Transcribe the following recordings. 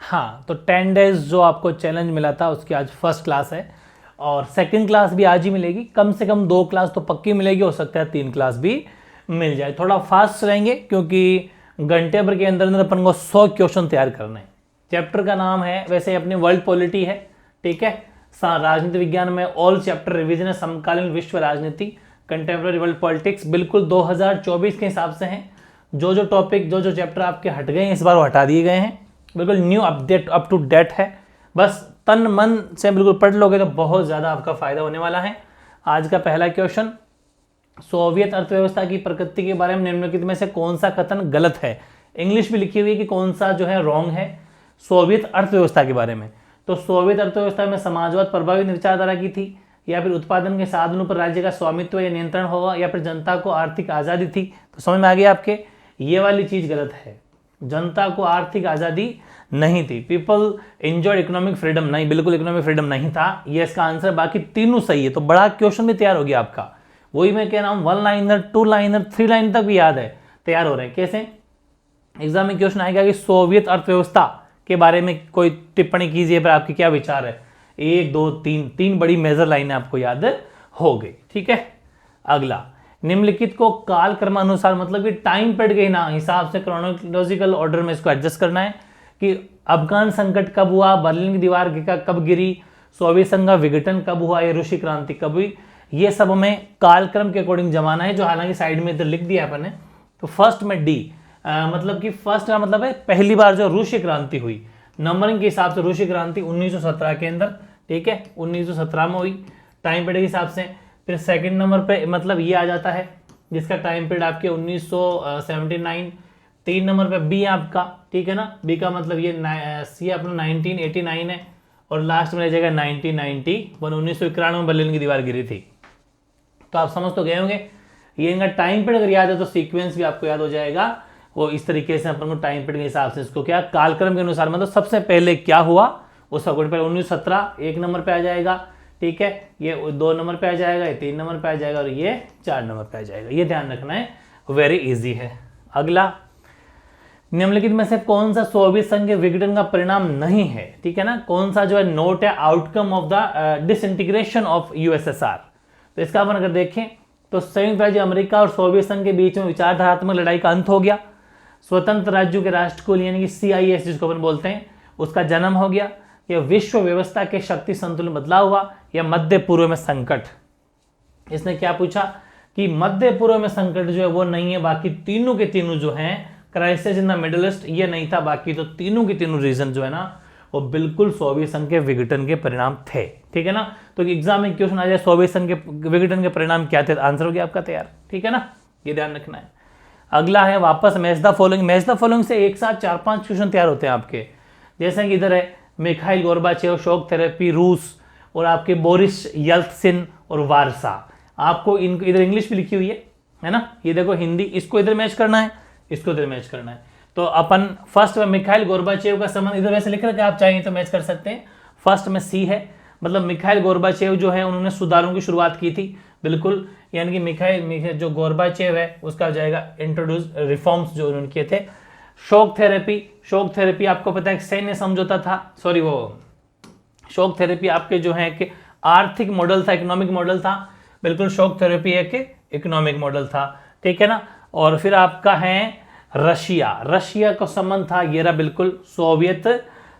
हाँ, तो 10 डेज जो आपको चैलेंज मिला था उसकी आज फर्स्ट क्लास है और सेकंड क्लास भी आज ही मिलेगी। कम से कम 2 क्लास तो पक्की मिलेगी, हो सकता है 3 क्लास भी मिल जाए। थोड़ा फास्ट रहेंगे क्योंकि घंटे भर के अंदर अंदर अपन को 100 क्वेश्चन तैयार करने हैं। चैप्टर का नाम है, वैसे अपनी वर्ल्ड पॉलिटी है, ठीक है। राजनीति विज्ञान में ऑल चैप्टर रिवीजन है, समकालीन विश्व राजनीति, कंटेम्प्रेरी वर्ल्ड पॉलिटिक्स, बिल्कुल 2024 के हिसाब से हैं। जो टॉपिक जो चैप्टर आपके हट गए हैं इस बार वो हटा दिए गए हैं, बिल्कुल new update up to date है। बस तन मन से बिल्कुल पढ़ लोगे तो बहुत ज़्यादा आपका फायदा होने वाला है। आज का पहला क्वेश्चन, सोवियत अर्थव्यवस्था की प्रकृति के बारे में निम्नलिखित में से कौन सा कथन गलत है। इंग्लिश में लिखी हुई है कि कौन सा जो है रॉन्ग है सोवियत अर्थव्यवस्था के बारे में। तो सोवियत अर्थव्यवस्था में समाजवाद प्रभावित विचारधारा की थी, या फिर उत्पादन के साधनों पर राज्य का स्वामित्व या नियंत्रण होगा, या फिर जनता को आर्थिक आज़ादी थी। तो समझ में आ गया आपके, ये वाली चीज़ गलत है, जनता को आर्थिक आज़ादी नहीं थी। पीपल एंजॉयड इकोनॉमिक फ्रीडम, नहीं, बिल्कुल इकोनॉमिक फ्रीडम नहीं था, ये इसका आंसर। बाकी तीनों सही है, तो बड़ा क्वेश्चन भी तैयार हो गया आपका। वही मैं कह रहा हूँ, 1 लाइनर 2 लाइनर 3 लाइन तक भी याद है, तैयार हो रहे हैं। कैसे एग्जाम में क्वेश्चन आएगा कि सोवियत अर्थव्यवस्था के बारे में कोई टिप्पणी कीजिए, पर आपके क्या विचार है। 1 2 3 बड़ी मेजर लाइनें आपको याद हो गई, ठीक है। अगला, निम्नलिखित को काल क्रमानुसार, मतलब कि टाइम पीरियड के ना हिसाब से क्रोनोलॉजिकल ऑर्डर में इसको एडजस्ट करना है कि अफगान संकट कब हुआ, बर्लिन की दीवार कब गिरी, सोवियत संघ का विघटन कब हुआ, या रूसी क्रांति कब हुई, ये सब हमें कालक्रम के अकॉर्डिंग जमाना है, जो हालांकि साइड में इधर लिख दिया अपन ने। तो फर्स्ट में डी, मतलब कि फर्स्ट का मतलब है पहली बार जो रूसी क्रांति हुई, नंबरिंग के हिसाब से रूसी क्रांति 1917 के अंदर, ठीक है, 1917 में हुई टाइम पीरियड के हिसाब से। फिर सेकंड नंबर पे मतलब ये आ जाता है जिसका टाइम पीरियड आपके 1979। 3 नंबर पे बी आपका, ठीक है ना, बी का मतलब ये सी अपना 1989 है, और लास्ट में रह जाएगा 1991, 1991 में बर्लिन की दीवार गिरी थी। तो आप समझ तो गए होंगे, ये इनका टाइम पीरियड अगर याद है तो सीक्वेंस भी आपको याद हो जाएगा। वो इस तरीके से अपन को टाइम पीरियड के हिसाब से इसको क्या कालक्रम के अनुसार, मतलब सबसे पहले क्या हुआ उस अकॉर्डिंग पर 1917 1 नंबर पे आ जाएगा, ठीक है, ये 2 नंबर पे आ जाएगा, ये 3 नंबर पे आ जाएगा, और ये 4 नंबर पे आ जाएगा। ये ध्यान रखना है, वेरी इजी है। अगला, निम्नलिखित में से कौन सा सोवियत संघ के विघटन का परिणाम नहीं है, ठीक है ना, कौन सा जो है नोट है outcome of the disintegration of USSR. तो इसका अपन अगर देखें तो संयुक्त राज्य अमेरिका और सोवियत संघ के बीच में विचारधारात्मक लड़ाई का अंत हो गया, स्वतंत्र राज्यों के राष्ट्रकुल यानी कि CIS जिसको अपन बोलते हैं उसका जन्म हो गया, या विश्व व्यवस्था के शक्ति संतुलन बदलाव हुआ, या मध्य पूर्व में संकट। इसने क्या पूछा कि मध्य पूर्व में संकट जो है वो नहीं है, बाकी तीनों के तीनों जो हैं crisis in the middle east ये नहीं था, बाकी तो तीनों के तीनों रीजन जो है ना वो बिल्कुल सोवियत संघ के विघटन के परिणाम थे, ठीक है ना। तो एग्जाम में क्वेश्चन आ जाए सोवियत संघ के विघटन के परिणाम क्या थे, आंसर हो गया आपका तैयार, ठीक है ना, ये ध्यान रखना है। अगला है वापस match the following. Match the following से एक साथ 4-5 क्वेश्चन तैयार होते हैं आपके, जैसे कि इधर है मिखाइल गोर्बाचेव, शॉक थेरेपी, रूस, और आपके बोरिस येल्त्सिन और वारसा। आपको इधर इंग्लिश भी लिखी हुई है ना, ये देखो हिंदी, इसको इधर मैच करना है, इसको इधर मैच करना है। तो अपन फर्स्ट में मिखाइल गोर्बाचेव का संबंध इधर वैसे लिख रखा है, आप चाहें तो मैच कर सकते हैं। फर्स्ट में सी है, मतलब मिखाइल गोर्बाचेव जो है उन्होंने सुधारों की शुरुआत की थी, बिल्कुल, यानी कि मिखाइल जो गोर्बाचेव है उसका जाएगा इंट्रोड्यूस रिफॉर्म्स जो उन्होंने किए थे। शॉक थेरेपी आपको पता है सैन्य समझौता था, सॉरी वो शॉक थेरेपी आपके जो है कि आर्थिक मॉडल था, इकोनॉमिक मॉडल था, बिल्कुल शॉक थेरेपी है कि इकोनॉमिक मॉडल था, ठीक है ना। और फिर आपका है रशिया का संबंध था, ये रहा बिल्कुल सोवियत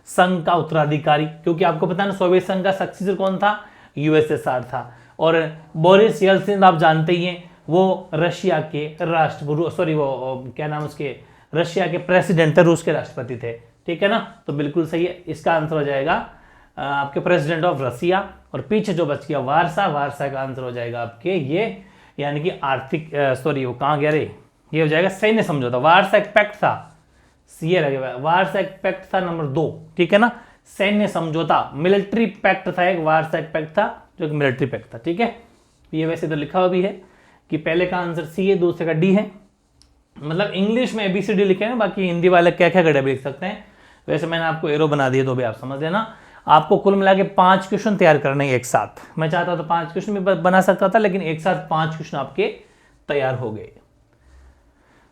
संघ का उत्तराधिकारी, क्योंकि आपको पता है ना सोवियत संघ का सक्सेसर कौन था, यूएसएसआर था। और बोरिस येल्त्सिन आप जानते ही हैं, वो रशिया के रशिया के प्रेसिडेंट थे, रूस के राष्ट्रपति थे, ठीक है ना। तो बिल्कुल सही है, इसका आंसर हो जाएगा आपके प्रेसिडेंट ऑफ रशिया। और पीछे जो बच गया वारसा का आंसर हो जाएगा आपके ये, यानी कि आर्थिक वो कहाँ गया रे, ये हो जाएगा सैन्य समझौता। वारसा एक पैक्ट था, सीए लगेगा, वारसा एक पैक्ट था नंबर 2, ठीक है ना, सैन्य समझौता, मिलिट्री पैक्ट था एक, वारसा एक पैक्ट था जो कि मिलिट्री पैक्ट था, ठीक है। ये वैसे इधर लिखा हुआ भी है कि पहले का आंसर सी है, दूसरे का डी है, मतलब इंग्लिश में ABCD लिखे हैं, बाकी हिंदी वाले क्या क्या गड़े भी लिख सकते हैं। वैसे मैंने आपको एरो बना दिया तो भी आप समझ लेना। आपको कुल मिला के 5 क्वेश्चन तैयार करने हैं एक साथ। मैं चाहता तो 5 क्वेश्चन भी बना सकता था, लेकिन एक साथ 5 क्वेश्चन आपके तैयार हो गए।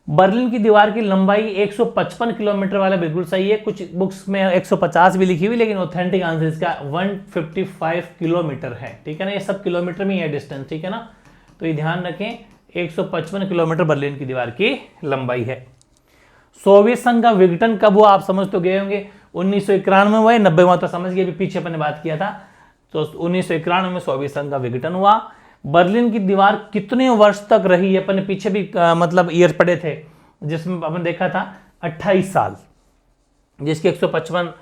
बर्लिन की दीवार की लंबाई 155 किलोमीटर वाला बिल्कुल सही है, कुछ बुक्स में 150 भी लिखी हुई, लेकिन ऑथेंटिक आंसर इसका 155 किलोमीटर है, ठीक है ना। ये सब किलोमीटर में है डिस्टेंस, ठीक है ना, तो ये ध्यान रखें 155 किलोमीटर बर्लिन की दीवार की लंबाई है। सोवियत संघ का विघटन कब हुआ, आप समझ तो गए होंगे, 1991 में हुआ है, 90 में तो समझ गए, पीछे अपन ने बात किया था, तो 1991 में सोवियत संघ का विघटन हुआ। बर्लिन की दीवार कितने वर्ष तक रही है, अपन ने पीछे भी मतलब ईयर पढ़े थे, जिसमें अपन देखा था 28 साल, जिसकी 155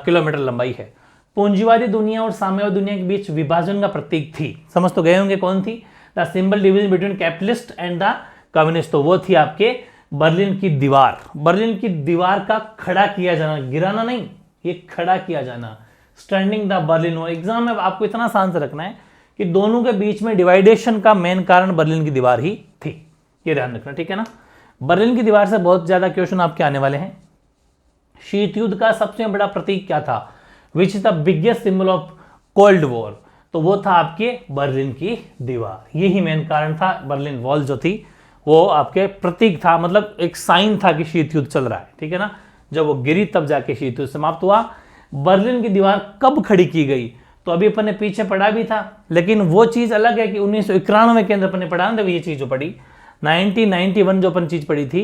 किलोमीटर लंबाई है। पूंजीवादी दुनिया और साम्यवादी दुनिया के बीच विभाजन का प्रतीक थी, समझ तो गए होंगे कौन थी, the symbol division between capitalist and the communist, तो वो थी आपके बर्लिन की दीवार। बर्लिन की दीवार का खड़ा किया जाना, गिराना नहीं, ये खड़ा किया जाना, standing the Berlin wall. Exam में आपको इतना आसान से रखना है कि दोनों के बीच में डिवाइडेशन का मेन कारण बर्लिन की दीवार ही थी, ये ध्यान रखना, ठीक है ना। बर्लिन की दीवार से बहुत ज्यादा क्वेश्चन आपके आने वाले हैं। शीत युद्ध का सबसे बड़ा प्रतीक क्या था, which is the biggest symbol of cold war, तो वो था आपके बर्लिन की दीवार, यही मेन कारण था। बर्लिन वॉल जो थी वो आपके प्रतीक था, मतलब एक साइन था कि शीत युद्ध चल रहा है, ठीक है ना। जब वो गिरी तब जाके शीत युद्ध समाप्त हुआ। बर्लिन की दीवार कब खड़ी की गई, तो अभी अपन ने पीछे पढ़ा भी था, लेकिन वो चीज अलग है कि 1991 के अंदर अपन ने पढ़ा ना, ये चीज जो पढ़ी 1991 जो अपन चीज पढ़ी थी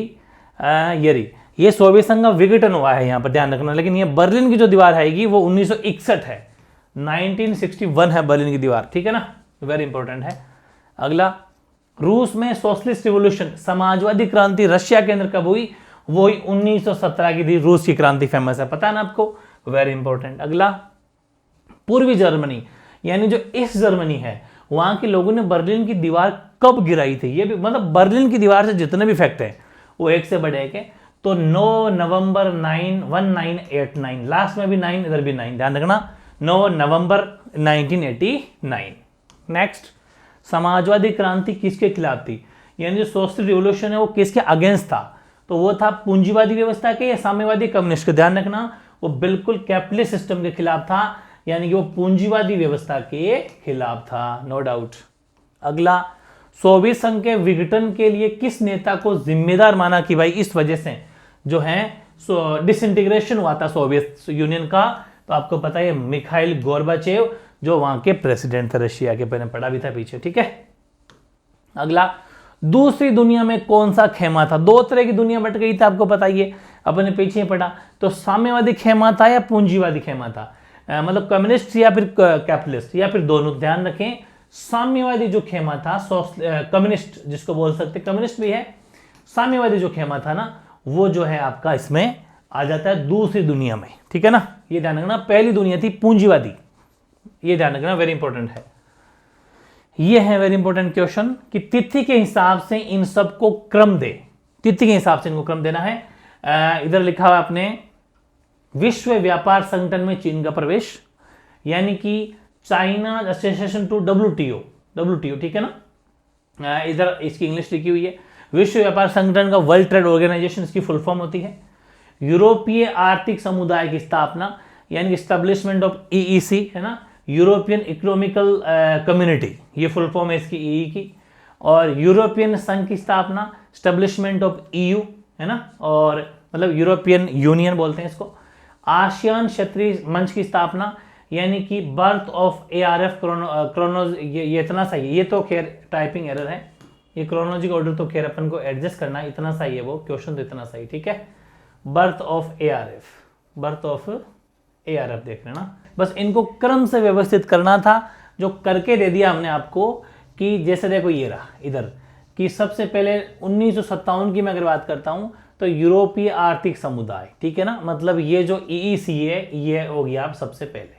ये सोवियत संघ का विघटन हुआ है, यहाँ पर ध्यान रखना। लेकिन ये बर्लिन की जो दीवार आएगी वो 1961 है, 1961 है बर्लिन की दीवार, ठीक है ना, वेरी इंपॉर्टेंट है। अगला, रूस में सोशलिस्ट रिवॉल्यूशन, समाजवादी क्रांति रशिया के अंदर कब हुई, वो हुई 1917 की थी, रूस की क्रांति फेमस है, पता है ना आपको, वेरी इंपॉर्टेंट। अगला, पूर्वी जर्मनी यानी जो ईस्ट जर्मनी है, वहां के लोगों ने बर्लिन की दीवार कब गिराई थी, ये भी मतलब बर्लिन की दीवार से जितने भी फैक्ट है वो एक से बढ़े के, तो 9 नवंबर 1989, लास्ट में भी 9 इधर भी 9, ध्यान रखना, 9 नवंबर 1989। नेक्स्ट, समाजवादी क्रांति किसके खिलाफ थी, यानी जो सोशल रिवॉल्यूशन है वो किसके अगेंस्ट था, तो वो था पूंजीवादी व्यवस्था के या साम्यवादी कम्युनिस्ट के, ध्यान रखना, वो बिल्कुल कैपिटलिस्ट सिस्टम के खिलाफ था, यानी कि वो पूंजीवादी व्यवस्था के खिलाफ था, नो डाउट। अगला, सोवियत संघ के विघटन के लिए किस नेता को जिम्मेदार माना कि भाई इस वजह से जो है डिसइंटीग्रेशन हुआ था सोवियत यूनियन का, तो आपको पता है मिखाइल गोर्बाचेव, जो वहां के प्रेसिडेंट थे रशिया के, पहले पढ़ा भी था पीछे, ठीक है। अगला, दूसरी दुनिया में कौन सा खेमा था, दो तरह की दुनिया बट गई थी, आपको पता ही है, अपने पीछे पढ़ा, तो साम्यवादी खेमा था या पूंजीवादी खेमा था, मतलब कम्युनिस्ट या फिर कैपिटलिस्ट या फिर दोनों, ध्यान रखें। साम्यवादी जो खेमा था, कम्युनिस्ट जिसको बोल सकते, कम्युनिस्ट भी है, साम्यवादी जो खेमा था ना, वो जो है आपका इसमें आ जाता है दूसरी दुनिया में, ठीक है ना, ये ध्यान रखना। पहली दुनिया थी पूंजीवादी, ये ध्यान रखना, वेरी इंपॉर्टेंट है। ये है वेरी इंपॉर्टेंट क्वेश्चन कि तिथि के हिसाब से इन सबको क्रम दे, तिथि के हिसाब से इनको क्रम देना है। इधर लिखा हुआ आपने, विश्व व्यापार संगठन में चीन का प्रवेश, यानी कि चाइना एसोसिएशन टू WTO, ठीक है ना, इधर इसकी इंग्लिश लिखी हुई है। विश्व व्यापार संगठन का वर्ल्ड ट्रेड ऑर्गेनाइजेशन इसकी फुल फॉर्म होती है। यूरोपीय आर्थिक समुदाय की स्थापना, यानी एस्टेब्लिशमेंट ऑफ EEC, है ना, यूरोपियन इकोनॉमिकल कम्युनिटी, ये फुल फॉर्म है इसकी EE की। और यूरोपियन संघ की स्थापना, एस्टेब्लिशमेंट ऑफ EU, है ना, और मतलब यूरोपियन यूनियन बोलते हैं इसको। आसियान क्षेत्रीय मंच की स्थापना, यानी कि बर्थ ऑफ ARF क्रोनोलॉजी, ये इतना सही है, ये तो खैर टाइपिंग एरर है, ये क्रोनोलॉजी का ऑर्डर तो खैर अपन को एडजस्ट करना है, इतना सही है वो क्वेश्चन, तो इतना सही, ठीक है। बर्थ ऑफ ARF देख लेना, बस इनको क्रम से व्यवस्थित करना था, जो करके दे दिया हमने आपको, कि जैसे देखो ये रहा इधर, कि सबसे पहले 1957 की मैं अगर बात करता हूं तो यूरोपीय आर्थिक समुदाय, ठीक है ना, मतलब ये जो EEC है ये हो गया आप सबसे पहले,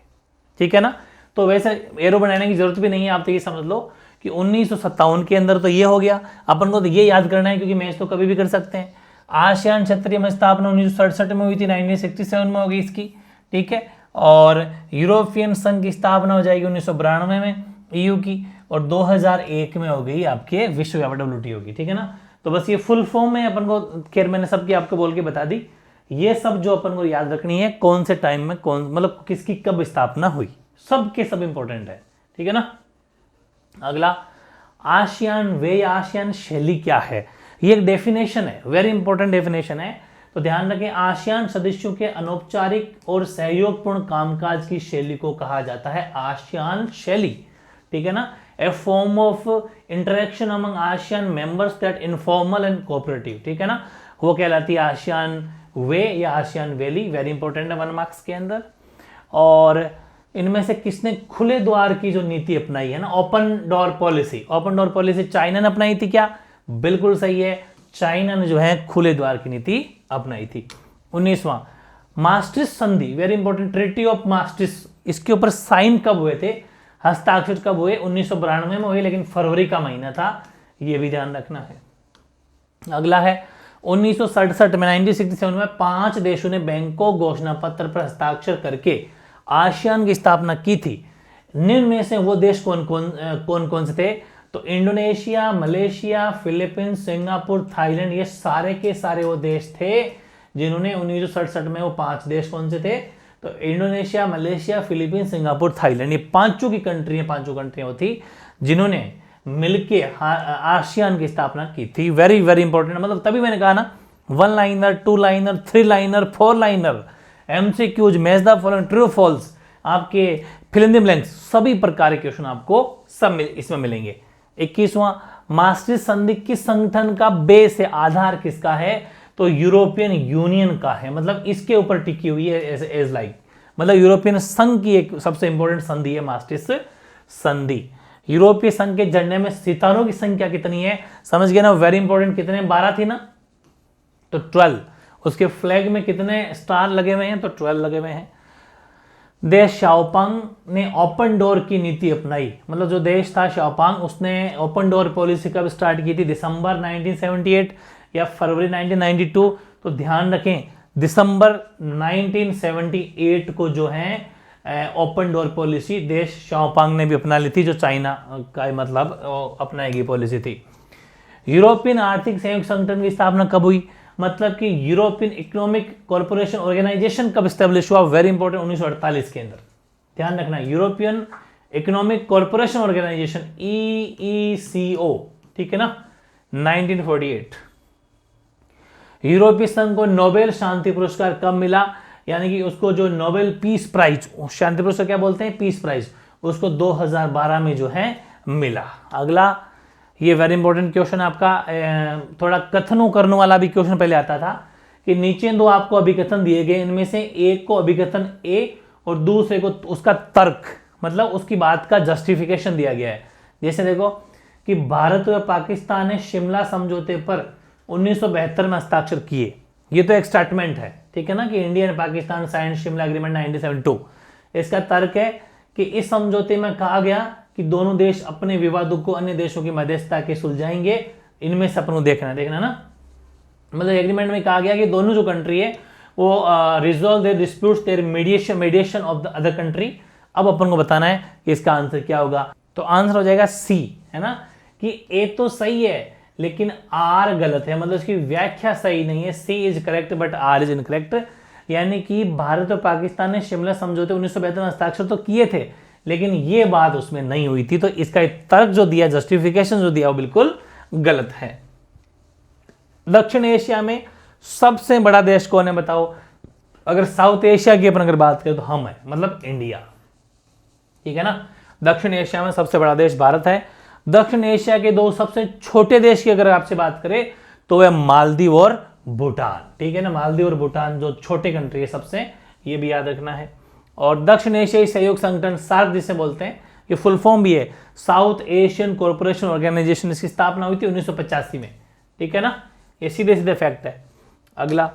ठीक है ना। तो वैसे एरो बनाने की जरूरत भी नहीं है, आप तो ये समझ लो कि 1957 के अंदर तो ये हो गया, अपन को तो ये याद करना है क्योंकि मैच तो कभी भी कर सकते हैं। आसियान क्षेत्रीय मंच स्थापना 1967 में हुई थी, 1967 में हो गई इसकी, ठीक है। और यूरोपियन संघ की स्थापना हो जाएगी 1992 में EU की, और 2001 में हो गई आपके विश्व व्यापार WTO की, ठीक है ना। तो बस ये फुल फॉर्म में अपन को, खैर मैंने सबकी आपको बोल के बता दी, ये सब जो अपन को याद रखनी है, कौन से टाइम में कौन, मतलब किसकी कब स्थापना हुई, सब के सब इंपॉर्टेंट है, ठीक है ना। अगला, आसियान वे या आसियान शैली क्या है, ये एक डेफिनेशन है, वेरी इंपॉर्टेंट डेफिनेशन है। तो ध्यान रखें, आसियान सदस्यों के अनौपचारिक और सहयोगपूर्ण कामकाज की शैली को कहा जाता है आसियान शैली, ठीक है ना। A form of interaction among ASEAN members that informal and cooperative, ठीक है ना, वो कहलाती है आसियान वे या आसियान वैली, वेरी इंपॉर्टेंट है 1 मार्क्स के अंदर। और इनमें से किसने खुले द्वार की जो नीति अपनाई है ना, open door policy, open door policy China ने अपनाई थी क्या? बिल्कुल सही है, चाइना ने जो है खुले द्वार की नीति अपनाई थी। 19वां मास्ट्रिक्ट संधि, वेरी इंपॉर्टेंट, ट्रीटी ऑफ मास्ट्रिक्ट, इसके ऊपर साइन कब हुए थे, हस्ताक्षर कब हुए? 1992 में हुए, लेकिन फरवरी का महीना था, ये भी ध्यान रखना है। अगला है 1967 में, 1967 में 5 देशों ने बैंकॉक घोषणा पत्र पर हस्ताक्षर करके आसियान की स्थापना की थी। निम्न में से वो देश कौन कौन से थे? तो Indonesia, Malaysia, Philippines, Singapore, Thailand, ये सारे के सारे वो देश थे जिन्होंने 1967 में, वो 5 देश कौन से थे? तो Indonesia, Malaysia, Philippines, Singapore, Thailand, ये पांचों कंट्रियां थी जिन्होंने मिलके आसियान की स्थापना की थी। वेरी वेरी इंपॉर्टेंट, मतलब तभी मैंने कहा ना 1 liner, 2 liner, 3 liner, 4 liner, MCQs, match the following, true false, आपके फिल इन द ब्लैंक्स, सभी प्रकार के क्वेश्चन आपको सब इसमें मिलेंगे। 21वां मास्ट्रिक्ट संधि किस संगठन का बेस है, आधार किसका है? तो यूरोपियन यूनियन का है, मतलब इसके ऊपर टिकी हुई है एज लाइक, मतलब यूरोपियन संघ की एक सबसे इंपॉर्टेंट संधि है मास्ट्रिक्ट संधि। यूरोपीय संघ के झंडे में सितारों की संख्या कितनी है? समझ गए ना, वेरी इंपॉर्टेंट, कितने? 12 थी ना, तो 12। उसके फ्लैग में कितने स्टार लगे हुए हैं? तो 12 लगे हुए हैं। देश शाओपांग ने ओपन डोर की नीति अपनाई, मतलब जो देश था शाओपांग, उसने ओपन डोर पॉलिसी कब स्टार्ट की थी? दिसंबर 1978 या फरवरी 1992? तो ध्यान रखें, दिसंबर 1978 को जो है ओपन डोर पॉलिसी देश शाओपांग ने भी अपना ली थी, जो चाइना का मतलब अपनाएगी पॉलिसी थी। यूरोपियन आर्थिक सहयोग संगठन की स्थापना कब हुई? मतलब कि यूरोपियन इकोनॉमिक कॉर्पोरेशन ऑर्गेनाइजेशन कब स्टैब्लिश हुआ? वेरी इंपॉर्टेंट, 1948 के अंदर, ध्यान रखना, European economic corporation organisation EECO, ठीक है ना, 1948। यूरोपीय संघ को नोबेल शांति पुरस्कार कब मिला? यानी कि उसको जो नोबेल पीस प्राइज, शांति पुरस्कार क्या बोलते हैं? पीस प्राइज, उसको 2012 में जो है मिला। अगला, ये वेरी इंपॉर्टेंट क्वेश्चन आपका, थोड़ा कथनों करने वाला भी क्वेश्चन पहले आता था कि नीचे 2 आपको अभिकथन दिए गए, इनमें से एक को अभिकथन A और दूसरे को उसका तर्क, मतलब उसकी बात का जस्टिफिकेशन दिया गया है। जैसे देखो कि भारत और पाकिस्तान ने शिमला समझौते पर 1972 में हस्ताक्षर किए, ये तो एक स्टेटमेंट है, ठीक है ना, कि India and Pakistan sign Shimla agreement 1972। इसका तर्क है कि इस समझौते में कहा गया कि दोनों देश अपने विवादों को अन्य देशों की मध्यस्थता के सुलझाएंगे, इनमें से अपन को देखना ना, मतलब एग्रीमेंट में कहा गया कि दोनों जो कंट्री है वो resolve their disputes their mediation of the other country. अब अपन को बताना है कि इसका आंसर क्या होगा, तो आंसर हो जाएगा सी, है ना, कि ए तो सही है लेकिन आर गलत है, मतलब इसकी व्याख्या सही नहीं है। C is correct but R is incorrect, यानी कि भारत और पाकिस्तान ने शिमला समझौते 1972 में हस्ताक्षर तो किए थे, लेकिन ये बात उसमें नहीं हुई थी, तो इसका तर्क जो दिया, जस्टिफिकेशन जो दिया, वो बिल्कुल गलत है। दक्षिण एशिया में सबसे बड़ा देश कौन है बताओ? अगर साउथ एशिया की अपन अगर बात करें तो हम है, मतलब इंडिया, ठीक है ना। दक्षिण एशिया में सबसे बड़ा देश भारत है। दक्षिण एशिया के 2 सबसे छोटे देश की अगर आपसे बात करें तो वह मालदीव और भूटान, ठीक है ना, मालदीव और भूटान जो छोटे कंट्री है सबसे, ये भी याद रखना है। और दक्षिण एशियाई सहयोग संगठन सार्क जिसे बोलते हैं, ये फुल फॉर्म भी है साउथ एशियन कॉर्पोरेशन ऑर्गेनाइजेशन, इसकी स्थापना हुई थी 1985 में, ठीक है ना, ये सीधे सीधे फैक्ट है। अगला,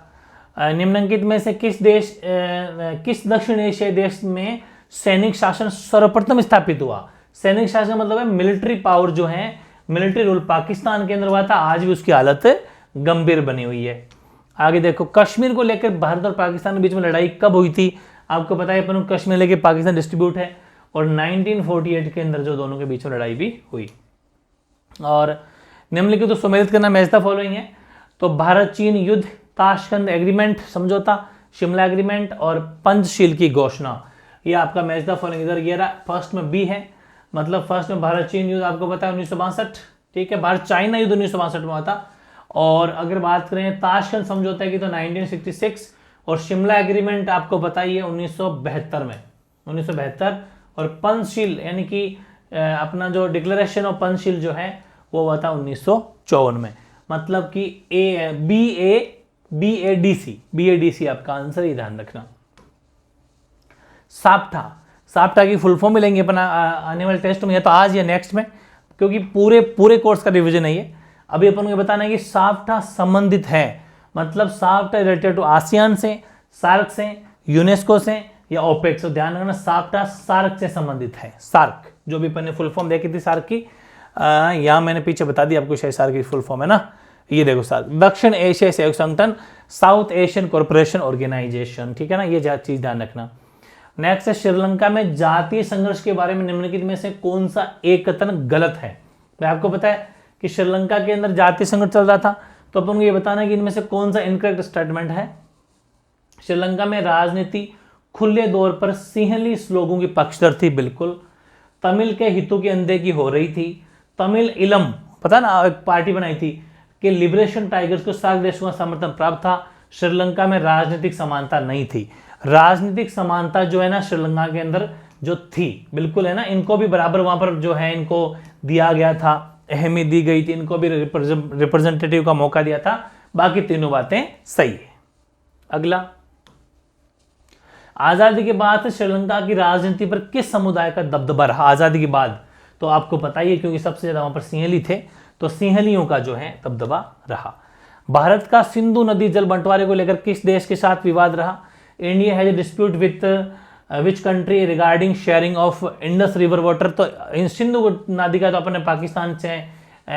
निम्नलिखित में से किस दक्षिण एशियाई देश में सैनिक शासन सर्वप्रथम स्थापित हुआ? सैनिक शासन मतलब है मिलिट्री पावर जो है, मिलिट्री रूल पाकिस्तान के अंदर हुआ था, आज भी उसकी हालत गंभीर बनी हुई है। आगे देखो, कश्मीर को लेकर भारत और पाकिस्तान के बीच में लड़ाई कब हुई थी? आपको पता है अपन कश्मीर लेके पाकिस्तान डिस्ट्रीब्यूट है, और 1948 के अंदर जो दोनों के बीच में लड़ाई भी हुई। और निम्नलिखित तो सम्मिलित करना मैच द फॉलोइंग है, तो भारत चीन युद्ध, ताशकंद एग्रीमेंट समझौता, शिमला एग्रीमेंट और पंचशील की घोषणा, ये आपका मैच द फॉलोइंग इधर ये रहा, फर्स्ट में बी है, मतलब फर्स्ट में भारत चीन युद्ध आपको पता है 1962, ठीक है, भारत चाइना युद्ध 1962 में हुआ था, और अगर बात करें ताशकंद समझौता की तो 1966, और शिमला एग्रीमेंट आपको बताइए 1972 में, 1972। और पंचशील यानी कि अपना जो डिक्लेरेशन ऑफ पंचशील जो है वो हुआ था 1954 में। मतलब कि BADC आपका आंसर, ही ध्यान रखना। साप्टा की फुल फॉर्म मिलेंगे अपना आने वाले टेस्ट में, या तो आज या नेक्स्ट में, क्योंकि पूरे कोर्स का रिवीजन है ये। अभी अपन को बताना है कि साप्टा संबंधित है, मतलब साप्टा रिलेटेड टू आसियान से, सार्क से, यूनेस्को से या ओपेक से। ध्यान रखना साप्टा सार्क से संबंधित है। सार्क जो भी अपन ने फुल फॉर्म देखी थी सार्क की, यहाँ मैंने पीछे बता दी आपको, शायद सार्क की फुल फॉर्म है ना, ये देखो सार्क, दक्षिण एशिया सहयोग संगठन, साउथ एशियन कॉर्पोरेशन ऑर्गेनाइजेशन, ठीक है ना, ये चीज ध्यान रखना। नेक्स्ट है श्रीलंका में जातीय संघर्ष के बारे में निम्नलिखित में से कौन सा एक कथन गलत है। मैं आपको पता है कि श्रीलंका के अंदर जातीय संघर्ष चल रहा था, तो अपन को ये बताना है कि इनमें से कौन सा इनकरेक्ट स्टेटमेंट है। श्रीलंका में राजनीति खुले तौर पर सिंहली लोगों की पक्षधर थी, बिल्कुल। तमिल के हितों की अनदेखी हो रही थी। तमिल इलम, पता ना, एक पार्टी बनाई थी कि लिबरेशन टाइगर्स को सार्क देशों का समर्थन प्राप्त था। श्रीलंका में राजनीतिक समानता नहीं थी। राजनीतिक समानता जो है ना श्रीलंका के अंदर जो थी, बिल्कुल है ना, इनको भी बराबर वहां पर जो है इनको दिया गया था, अहमियत दी गई थी, इनको भी रिप्रेजेंटेटिव का मौका दिया था। बाकी तीनों बातें सही है। अगला, आजादी के बाद श्रीलंका की राजनीति पर किस समुदाय का दबदबा रहा आजादी के बाद? तो आपको पता ही है, क्योंकि सबसे ज्यादा वहां पर सिंहली थे, तो सिंहलियों का जो है दबदबा रहा। भारत का सिंधु नदी जल बंटवारे को लेकर किस देश के साथ विवाद रहा? India has a dispute with which country regarding sharing of Indus river water. तो सिंधु नदी का तो अपने पाकिस्तान से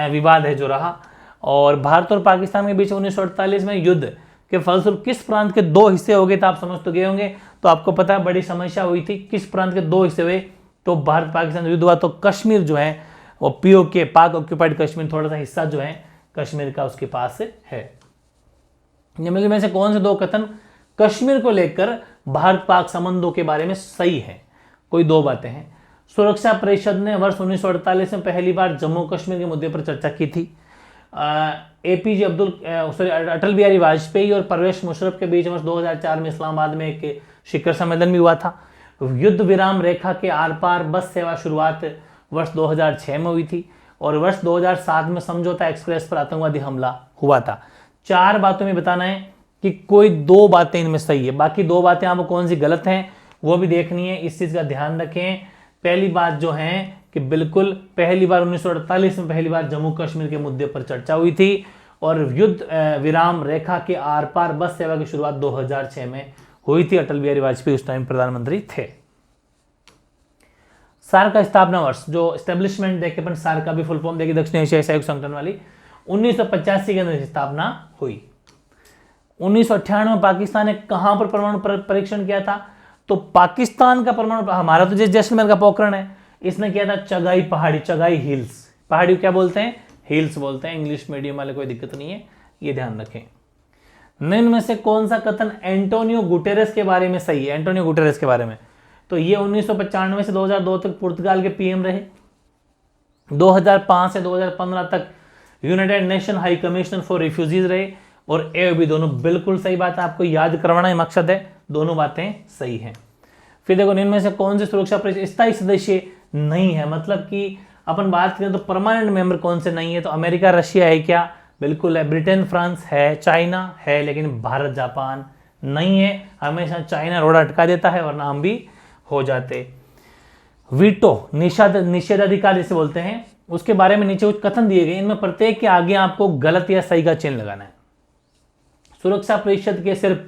विवाद है जो रहा। और भारत और पाकिस्तान के बीच 1948 में युद्ध के फलस्वरूप किस प्रांत के दो हिस्से हो गए थे? आप समझ तो गए होंगे। तो आपको पता है बड़ी समस्या हुई थी, किस प्रांत के दो हिस्से हुए? तो भारत पाकिस्तान युद्ध हुआ, तो कश्मीर जो है वो POK, पाक ऑक्यूपाइड कश्मीर, थोड़ा सा हिस्सा जो है कश्मीर का उसके पास है। निम्नलिखित में से कौन से दो कथन कश्मीर को लेकर भारत पाक संबंधों के बारे में सही है? कोई दो बातें हैं। सुरक्षा परिषद ने वर्ष 1948 में पहली बार जम्मू कश्मीर के मुद्दे पर चर्चा की थी। अटल बिहारी वाजपेयी और परवेज मुशर्रफ के बीच वर्ष 2004 में इस्लामाबाद में एक शिखर सम्मेलन भी हुआ था। युद्ध विराम रेखा के आर पार बस सेवा शुरुआत वर्ष 2006 में हुई थी। और वर्ष 2007 में समझौता एक्सप्रेस पर आतंकवादी हमला हुआ था। चार बातों में बताना है कि कोई दो बातें इनमें सही है, बाकी दो बातें आपको कौन सी गलत हैं वो भी देखनी है, इस चीज का ध्यान रखें। पहली बात जो है कि बिल्कुल पहली बार 1948 में पहली बार जम्मू कश्मीर के मुद्दे पर चर्चा हुई थी। और युद्ध विराम रेखा के आर पार बस सेवा की शुरुआत 2006 में हुई थी। अटल बिहारी वाजपेयी उस टाइम प्रधानमंत्री थे। सार्क का स्थापना वर्ष, जो स्टेब्लिशमेंट देखे अपन सार्क का भी फुल फॉर्म देखिए, दक्षिण एशिया सहयोग संगठन वाली, 1985 के अंदर स्थापना हुई। 1998 में पाकिस्तान ने कहां पर परमाणु परीक्षण किया था? तो पाकिस्तान का परमाणु, हमारा तो जैसलमेर का पोखरण है, इसने किया था चगाई पहाड़ी, चगाई हिल्स। पहाड़ी क्या बोलते हैं? हिल्स बोलते हैं। इंग्लिश मीडियम वाले कोई दिक्कत नहीं है, ये ध्यान रखें। निम्न में से कौन सा कथन एंटोनियो गुटेरेस के बारे में सही है? एंटोनियो गुटेरेस के बारे में, तो ये 1995 से 2002 तक पुर्तगाल के PM रहे। 2005 से 2015 तक United nation high commissioner for refugees रहे। और AOB दोनों बिल्कुल सही बात है, आपको याद करवाना ही मकसद है, दोनों बातें सही हैं। फिर देखो इनमें से कौन से सुरक्षा परिषद स्थायी सदस्य नहीं है? मतलब कि अपन बात करें तो परमानेंट मेंबर कौन से नहीं है? तो अमेरिका, रशिया है क्या? बिल्कुल है। ब्रिटेन, फ्रांस है, चाइना है, लेकिन भारत, जापान नहीं है। हमेशा चाइना रोड़ा अटका देता है वरना हम भी हो जाते। वीटो, निषेधाधिकार जिसे बोलते हैं, उसके बारे में नीचे कुछ कथन दिए गए, इनमें प्रत्येक के आगे आपको गलत या सही का चिन्ह लगाना है। सुरक्षा परिषद के सिर्फ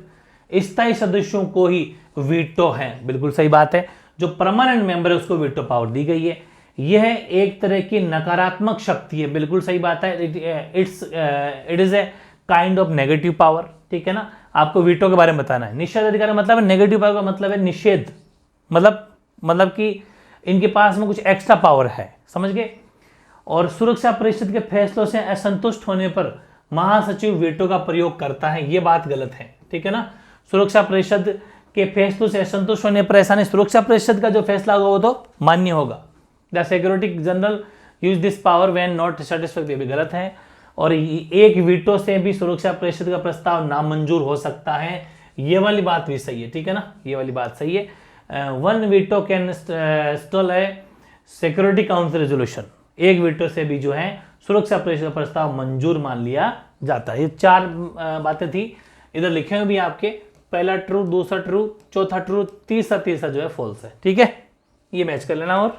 स्थायी सदस्यों को ही वीटो है, बिल्कुल सही बात है। जो परमानेंट मेंबर है उसको वीटो पावर दी गई है। यह एक तरह की नकारात्मक शक्ति है, बिल्कुल सही बात है। It is a kind of negative power, ठीक है ना। आपको वीटो के बारे में बताना है। निषेधाधिकार मतलब नेगेटिव पावर का मतलब है निषेध, मतलब कि इनके पास में कुछ एक्स्ट्रा पावर है, समझ गए। और सुरक्षा परिषद के फैसलों से असंतुष्ट होने पर महासचिव वीटो का प्रयोग करता है, यह बात गलत है, ठीक है ना। सुरक्षा परिषद के फैसलों से असंतुष्ट होने पर ऐसा नहीं, सुरक्षा परिषद का जो फैसला होगा वो तो मान्य होगा। The security general use this power when not satisfied, ये भी गलत है। और एक वीटो से भी सुरक्षा परिषद का प्रस्ताव नामंजूर हो सकता है। ये वाली बात भी सही है, ठीक है ना, ये वाली बात सही है। वन वीटो कैन स्टॉल है सिक्योरिटी काउंसिल रेजोल्यूशन, एक वीटो से भी जो है सुरक्षा परिषद का प्रस्ताव मंजूर मान लिया जाता है। ये 4 बातें थी, इधर लिखे हुए भी आपके, पहला ट्रू, दूसरा ट्रू, चौथा ट्रू, तीसरा जो है फॉल्स है, ठीक है, ये मैच कर लेना। और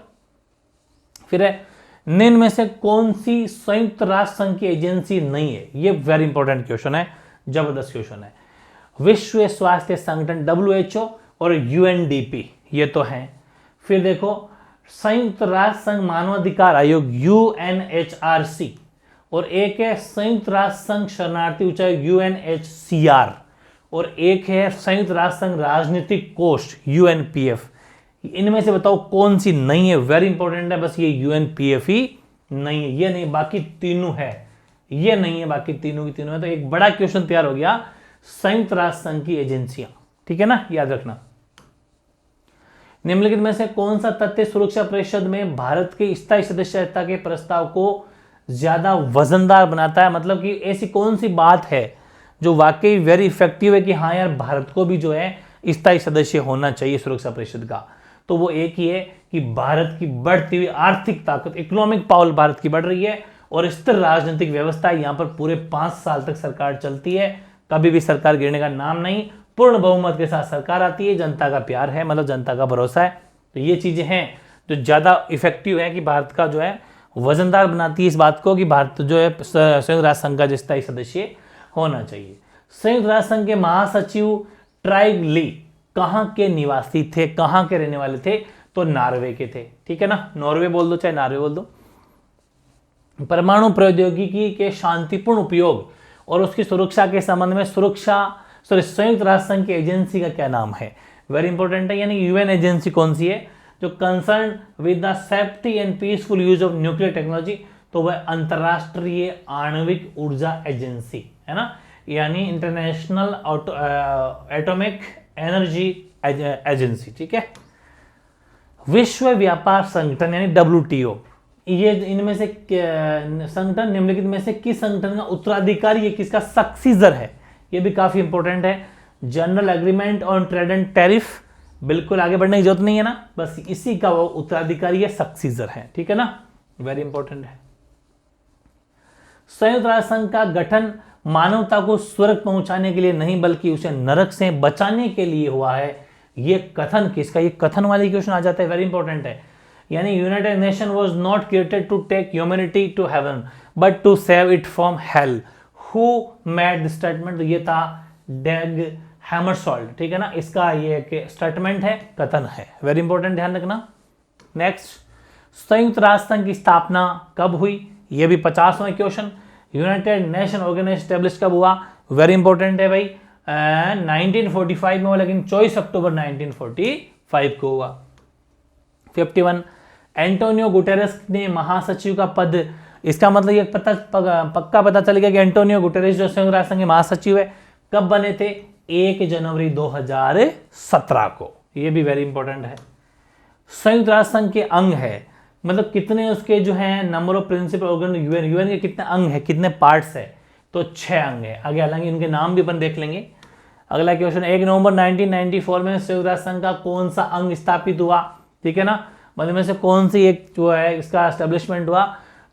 फिर है निम्न में से कौन सी संयुक्त राष्ट्र संघ की एजेंसी नहीं है? ये वेरी इंपॉर्टेंट क्वेश्चन है, जबरदस्त क्वेश्चन है। विश्व स्वास्थ्य संगठन WHO और UNDP ये तो हैं। फिर देखो संयुक्त राष्ट्र संघ मानवाधिकार आयोग UNHRC, और एक है संयुक्त राष्ट्र संघ शरणार्थी उच्चायोग UNHCR, और एक है संयुक्त राष्ट्र संघ राजनीतिक कोष UNPF। इनमें से बताओ कौन सी नहीं है? वेरी इंपॉर्टेंट है, बस ये UNPF ही नहीं है, ये नहीं, बाकी तीनों है, ये नहीं है, बाकी तीनों की तीनों है। तो एक बड़ा क्वेश्चन तैयार हो गया, संयुक्त राष्ट्र संघ की एजेंसियां, ठीक है ना, याद रखना। निम्नलिखित में से कौन सा तथ्य सुरक्षा परिषद में भारत की स्थायी सदस्यता के प्रस्ताव को ज्यादा वजनदार बनाता है? मतलब कि ऐसी कौन सी बात है जो वाकई वेरी इफेक्टिव है कि हाँ यार भारत को भी जो है स्थायी सदस्य होना चाहिए सुरक्षा परिषद का? तो वो एक ही है कि भारत की बढ़ती हुई आर्थिक ताकत, इकोनॉमिक पावर भारत की बढ़ रही है, और स्थिर राजनीतिक व्यवस्था, यहाँ पर पूरे 5 साल तक सरकार चलती है, कभी भी सरकार गिरने का नाम नहीं, पूर्ण बहुमत के साथ सरकार आती है, जनता का प्यार है, मतलब जनता का भरोसा है। तो ये चीजें हैं जो ज्यादा इफेक्टिव है कि भारत का जो है वजनदार बनाती है इस बात को कि भारत जो है संयुक्त राष्ट्र संघ का स्थायी सदस्य होना चाहिए। संयुक्त राष्ट्र संघ के महासचिव ट्राइग ली कहां के निवासी थे, कहां के रहने वाले थे? तो नॉर्वे के थे, ठीक है ना, नॉर्वे बोल दो चाहे नॉर्वे बोल दो। परमाणु प्रौद्योगिकी के शांतिपूर्ण उपयोग और उसकी सुरक्षा के संबंध में संयुक्त राष्ट्र संघ की एजेंसी का क्या नाम है? वेरी इंपॉर्टेंट है, यानी यूएन एजेंसी कौन सी है जो concern with the safety and peaceful use of nuclear technology? तो वह अंतरराष्ट्रीय आणविक ऊर्जा एजेंसी है ना, यानी इंटरनेशनल एटॉमिक एनर्जी एजेंसी, ठीक है। विश्व व्यापार संगठन यानी WTO, ये इनमें से संगठन निम्नलिखित में से किस संगठन का उत्तराधिकारी है, किसका सक्सीजर है? ये भी काफी इंपॉर्टेंट है। General agreement on trade and tariff, बिल्कुल आगे बढ़ने की जरूरत नहीं है ना, बस इसी का वो उत्तराधिकारी है, सक्सीजर है, ठीक है ना, वेरी इंपॉर्टेंट है। संयुक्त राष्ट्र संघ का गठन मानवता को स्वर्ग पहुंचाने के लिए नहीं बल्कि उसे नरक से बचाने के लिए हुआ है। ये कथन किसका? ये कथन वाली क्वेश्चन आ जाता है, वेरी इंपॉर्टेंट है। यानी united nation was not created to take humanity to heaven but to save it from hell. Who made the statement? ये था डैग हैमरसोल्ड, ठीक है ना, इसका ये स्टेटमेंट है, कथन है, वेरी इंपॉर्टेंट, ध्यान रखना। नेक्स्ट, संयुक्त राष्ट्र संघ की स्थापना कब हुई? ये भी 50वां question. United Nation Organisation establish कब हुआ? वेरी इंपॉर्टेंट है भाई, 1945 में हुआ, लेकिन 24 अक्टूबर 1945 को हुआ। 51, एंटोनियो गुटेरेस ने महासचिव का पद, इसका मतलब ये पक्का पता चल गया कि एंटोनियो गुटेरेस जो संयुक्त राष्ट्र संघ के महासचिव है कब बने थे? 1 जनवरी 2017 को। ये भी वेरी इंपॉर्टेंट है। संयुक्त राष्ट्र संघ के अंग है, मतलब कितने उसके जो हैं number of principal organ UN के कितने अंग है, कितने पार्ट्स है? तो 6 अंग है। आगे हालांकि इनके नाम भी अपन देख लेंगे। अगला क्वेश्चन, 1 नवंबर 1994 में संयुक्त राष्ट्र संघ का कौन सा अंग स्थापित हुआ? ठीक है ना, मतलब में से कौन सी एक जो है इसका एस्टेब्लिशमेंट हुआ?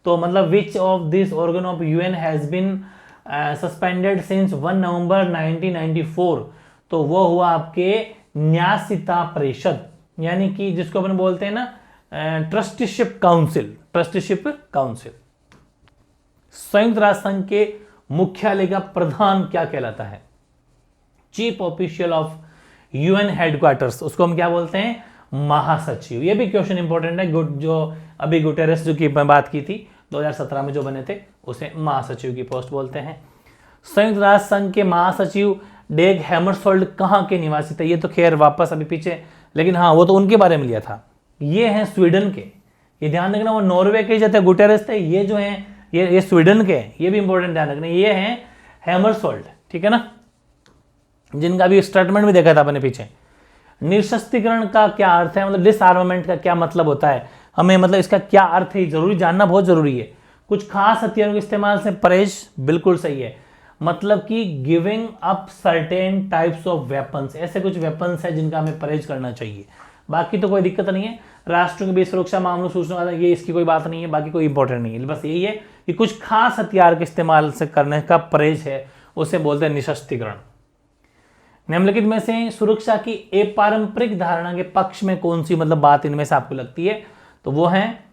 तो मतलब which of this organ of UN has been suspended since 1 November 1994? तो वो हुआ आपके न्यासिता परिषद, यानी कि जिसको अपन बोलते हैं ना ट्रस्टीशिप काउंसिल, ट्रस्टीशिप काउंसिल। संयुक्त राष्ट्र संघ के मुख्यालय का प्रधान क्या कहलाता है? Chief official of UN headquarters, उसको हम क्या बोलते हैं? महासचिव। ये भी क्वेश्चन इंपॉर्टेंट है, जो अभी गुटेरेस जो की बात की थी 2017 में जो बने थे, उसे महासचिव की पोस्ट बोलते हैं। संयुक्त राष्ट्र संघ के महासचिव डेग हैमरसोल्ड कहाँ के निवासी थे? ये तो खैर वापस अभी पीछे, लेकिन हाँ वो तो उनके बारे में लिया था। ये हैं स्वीडन के, ये ध्यान रखना, वो नॉर्वे के जो थे गुटेरेस थे, ये जो हैं ये स्वीडन के, ये भी इंपॉर्टेंट ध्यान रखना। ये हैं हैमरसोल्ड, ठीक है ना, जिनका भी स्टेटमेंट भी देखा था अपने पीछे। निरस्त्रीकरण का क्या अर्थ है, मतलब डिसआर्मामेंट का क्या मतलब होता है? हमें मतलब इसका क्या अर्थ है जरूरी जानना बहुत जरूरी है। कुछ खास हथियारों के इस्तेमाल से परहेज, बिल्कुल सही है। मतलब कि giving up certain types of weapons, ऐसे कुछ वेपन्स है जिनका हमें परहेज करना चाहिए, बाकी तो कोई दिक्कत नहीं है। राष्ट्रों के बीच सुरक्षा मामलों सूचना, ये इसकी कोई बात नहीं है, बाकी कोई इंपॉर्टेंट नहीं है, बस यही है कि कुछ खास हथियार के इस्तेमाल से करने का परहेज है, उसे बोलते हैं निशस्त्रीकरण। निम्नलिखित में से सुरक्षा की अपारंपरिक धारणा के पक्ष में कौन सी मतलब बात इनमें से आपको लगती है? तो वो है